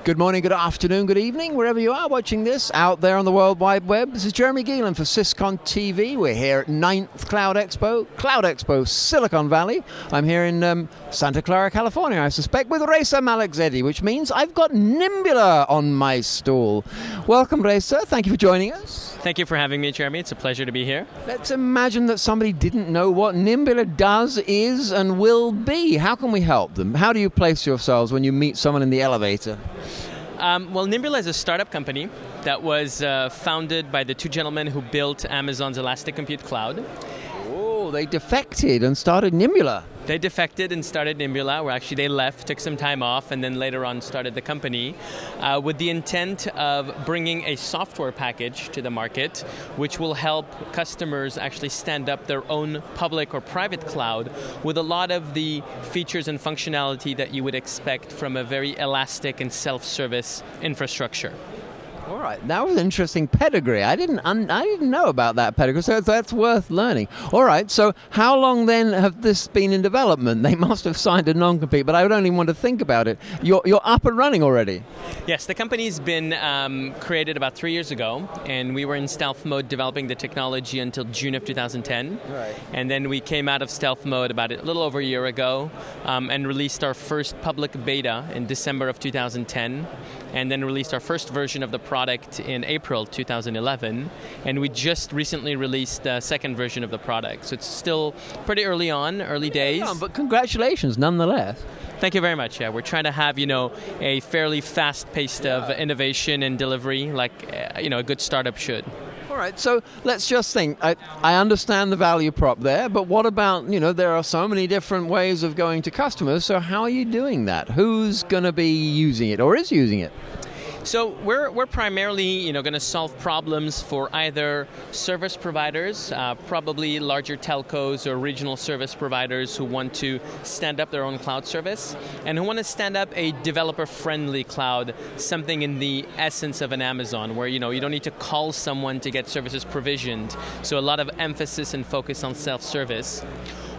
Good morning, good afternoon, good evening, wherever you are watching this out there on the World Wide Web. This is Jeremy Geelan for SYS-CON TV. We're here at 9th Cloud Expo, Silicon Valley. I'm here in Santa Clara, California, I suspect, with Reza Malekzadeh, which means I've got Nimbula on my stall. Welcome, Reza. Thank you for joining us. Thank you for having me, Jeremy. It's a pleasure to be here. Let's imagine that somebody didn't know what Nimbula does, is, and will be. How can we help them? How do you place yourselves when you meet someone in the elevator? Well, Nimbula is a startup company that was founded by the two gentlemen who built Amazon's Elastic Compute Cloud. Oh, they defected and started Nimbula. They defected and started Nimbula, where actually they left, took some time off, and then later on started the company with the intent of bringing a software package to the market, which will help customers actually stand up their own public or private cloud with a lot of the features and functionality that you would expect from a very elastic and self-service infrastructure. All right, that was an interesting pedigree. I didn't know about that pedigree, so that's worth learning. All right, so how long then have this been in development? They must have signed a non-compete, but I would only want to think about it. You're up and running already. Yes, the company's been created about 3 years ago, and we were in stealth mode developing the technology until June of 2010. Right. And then we came out of stealth mode about a little over a year ago and released our first public beta in December of 2010, and then released our first version of the product in April 2011, and we just recently released the second version of the product. So it's still pretty early days. Yeah, but congratulations nonetheless. Thank you very much. Yeah, we're trying to have, a fairly fast pace of innovation and delivery like, a good startup should. All right, so let's just think. I understand the value prop there, but what about, there are so many different ways of going to customers, so how are you doing that? Who's going to be using it or is using it? So we're primarily going to solve problems for either service providers, probably larger telcos or regional service providers who want to stand up their own cloud service and who want to stand up a developer-friendly cloud, something in the essence of an Amazon where you don't need to call someone to get services provisioned. So a lot of emphasis and focus on self-service.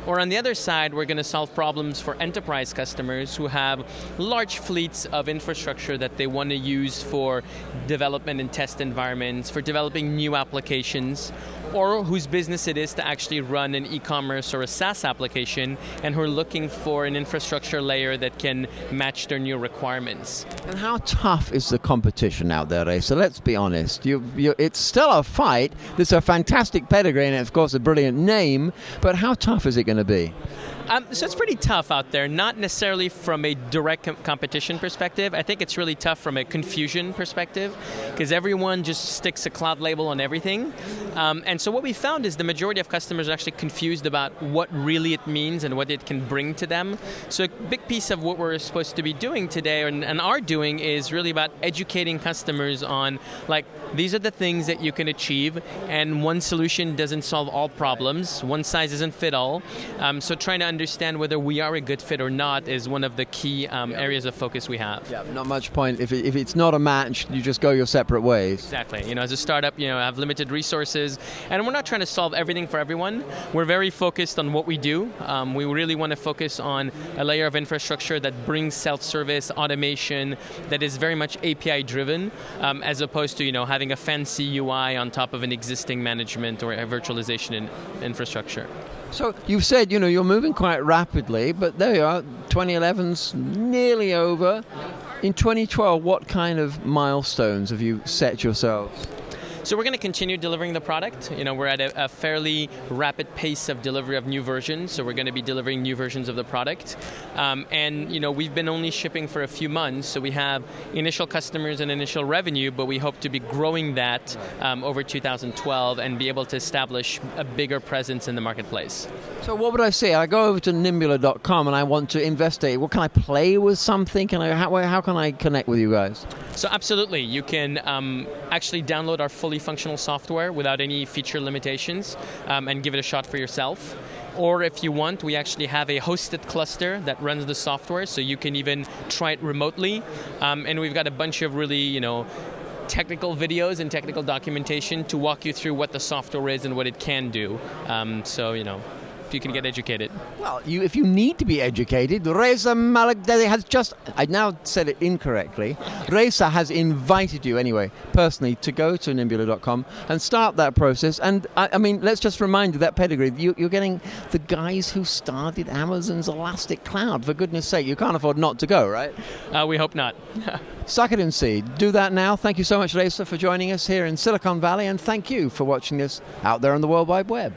Or on the other side, we're going to solve problems for enterprise customers who have large fleets of infrastructure that they want to use for development and test environments, for developing new applications, or whose business it is to actually run an e-commerce or a SaaS application and who are looking for an infrastructure layer that can match their new requirements. And how tough is the competition out there, Ray? So let's be honest. It's still a fight. There's a fantastic pedigree and, of course, a brilliant name, but how tough is it going to be? So it's pretty tough out there, not necessarily from a direct competition perspective. I think it's really tough from a confusion perspective because everyone just sticks a cloud label on everything. And so what we found is the majority of customers are actually confused about what really it means and what it can bring to them. So a big piece of what we're supposed to be doing today and are doing is really about educating customers on, like, these are the things that you can achieve, and one solution doesn't solve all problems. One size doesn't fit all. So trying to understand whether we are a good fit or not is one of the key areas of focus we have. Yeah, not much point. If it's not a match, you just go your separate ways. Exactly. As a startup, have limited resources, and we're not trying to solve everything for everyone. We're very focused on what we do. We really want to focus on a layer of infrastructure that brings self-service, automation, that is very much API-driven, as opposed to, having a fancy UI on top of an existing management or a virtualization infrastructure. So you've said, you're moving quite rapidly, but there you are, 2011's nearly over. In 2012, what kind of milestones have you set yourselves? So we're going to continue delivering the product. We're at a fairly rapid pace of delivery of new versions, so we're going to be delivering new versions of the product. And we've been only shipping for a few months, so we have initial customers and initial revenue, but we hope to be growing that over 2012 and be able to establish a bigger presence in the marketplace. So what would I say? I go over to Nimbula.com and I want to investigate. Well, can I play with something? How can I connect with you guys? So absolutely. You can actually download our fully functional software without any feature limitations and give it a shot for yourself. Or if you want, we actually have a hosted cluster that runs the software, so you can even try it remotely. And we've got a bunch of really, technical videos and technical documentation to walk you through what the software is and what it can do. if you can get educated. Well, if you need to be educated, Reza Malekzadeh has just, I now said it incorrectly, Reza has invited you anyway, personally, to go to Nimbula.com and start that process. And I mean, let's just remind you that pedigree. You're getting the guys who started Amazon's Elastic Cloud, for goodness sake. You can't afford not to go, right? We hope not. Suck it and see. Do that now. Thank you so much, Reza, for joining us here in Silicon Valley, and thank you for watching us out there on the World Wide Web.